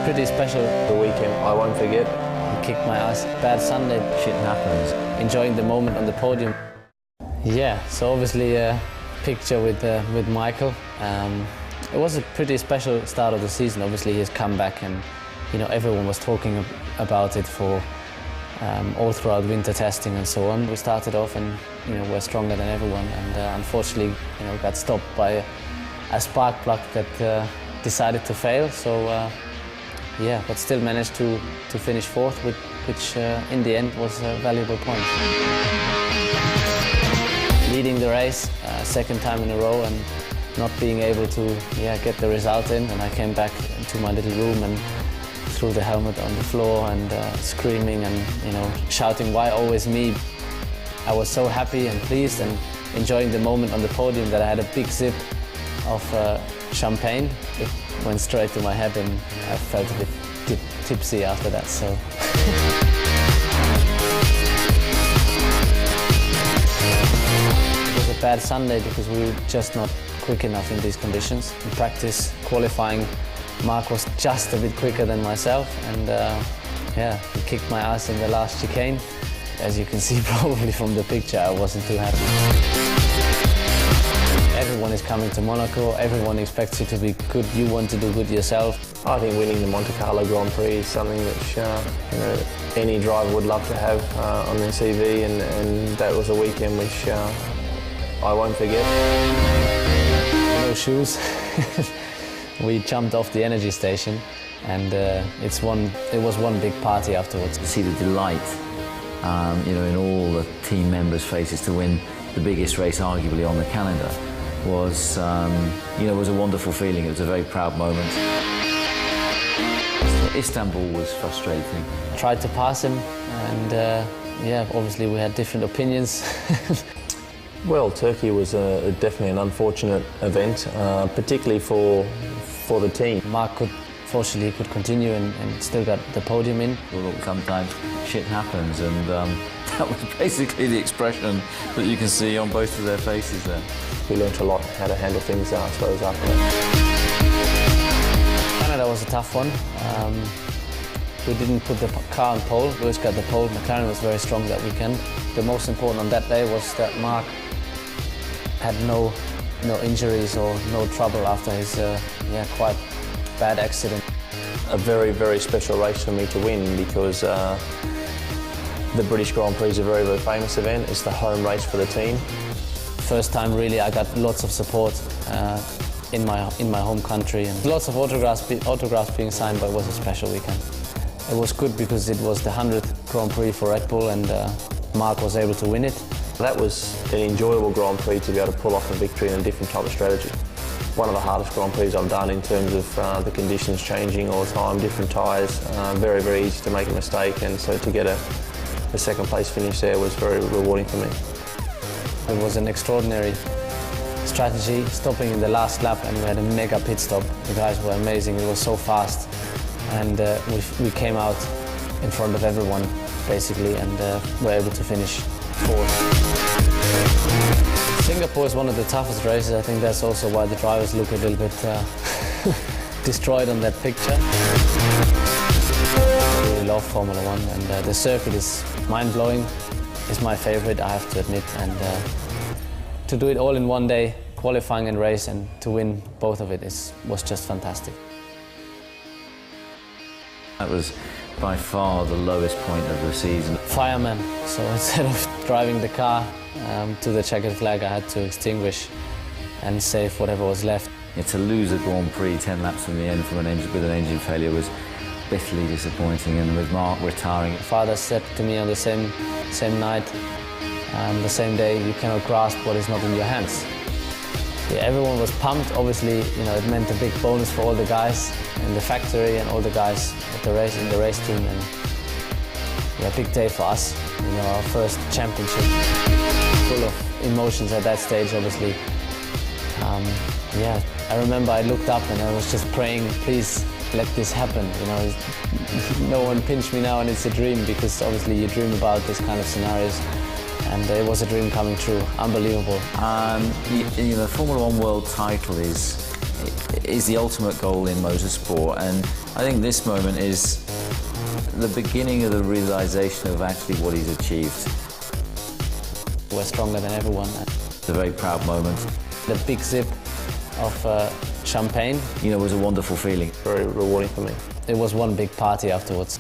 pretty special. The weekend I won't forget. He kicked my ass. Bad Sunday. Shit happens. Enjoying the moment on the podium. Yeah, so obviously a picture with Michael. It was a pretty special start of the season. Obviously his comeback, and everyone was talking about it for all throughout winter testing and so on. We started off and we're stronger than everyone, and unfortunately got stopped by a spark plug that decided to fail. So yeah, but still managed to finish fourth, which in the end was a valuable point. Leading the race second time in a row and not being able to get the result in, and I came back to my little room and threw the helmet on the floor and screaming and shouting, "Why always me?" I was so happy and pleased and enjoying the moment on the podium that I had a big sip of champagne. It went straight to my head and I felt a bit tipsy after that. So. It was a bad Sunday because we were just not quick enough in these conditions. In practice, qualifying, Mark was just a bit quicker than myself, and yeah, he kicked my ass in the last chicane. As you can see probably from the picture, I wasn't too happy. Everyone is coming to Monaco, everyone expects you to be good, you want to do good yourself. I think winning the Monte Carlo Grand Prix is something which any driver would love to have on their CV, and that was a weekend which I won't forget. No shoes. We jumped off the energy station, and it was one big party afterwards. To see the delight, in all the team members' faces to win the biggest race arguably on the calendar was, was a wonderful feeling. It was a very proud moment. Istanbul was frustrating. I tried to pass him, and yeah, obviously we had different opinions. Well, Turkey was definitely an unfortunate event, particularly for the team. Mark fortunately could continue and still got the podium in. Well, sometimes shit happens, and that was basically the expression that you can see on both of their faces there. We learnt a lot how to handle things, I suppose, after that. Canada was a tough one. We didn't put the car on pole. Lewis got the pole. McLaren was very strong that weekend. The most important on that day was that Mark had no injuries or no trouble after his quite bad accident. A very, very special race for me to win because the British Grand Prix is a very, very famous event. It's the home race for the team. First time really I got lots of support in my home country, and lots of autographs being signed, but it was a special weekend. It was good because it was the 100th Grand Prix for Red Bull, and Mark was able to win it. That was an enjoyable Grand Prix to be able to pull off a victory in a different type of strategy. One of the hardest Grand Prix I've done in terms of the conditions changing all the time, different tyres, very, very easy to make a mistake, and so to get a second place finish there was very rewarding for me. It was an extraordinary strategy, stopping in the last lap, and we had a mega pit stop. The guys were amazing, it was so fast, and we came out in front of everyone basically, and were able to finish fourth. Singapore is one of the toughest races. I think that's also why the drivers look a little bit destroyed on that picture. I really love Formula One, and the circuit is mind-blowing. It's my favorite, I have to admit, and to do it all in one day, qualifying and race, and to win both of it was just fantastic. That was by far the lowest point of the season. Fireman, so instead of driving the car to the checkered flag, I had to extinguish and save whatever was left. To lose a Grand Prix 10 laps from the end with an engine failure was bitterly disappointing, and with Mark retiring. Father said to me on the same night, the same day, you cannot grasp what is not in your hands. Yeah, everyone was pumped. Obviously, it meant a big bonus for all the guys in the factory and all the guys at the race, in the race team, and yeah, big day for us. Our first championship, full of emotions at that stage, obviously. Yeah, I remember I looked up and I was just praying, please let this happen. No one pinch me now and it's a dream, because obviously you dream about this kind of scenarios. And it was a dream coming true. Unbelievable. The Formula One world title is is the ultimate goal in motorsport, and I think this moment is the beginning of the realisation of actually what he's achieved. We're stronger than everyone. It's a very proud moment. The big sip of champagne. You know, it was a wonderful feeling. Very rewarding for me. It was one big party afterwards.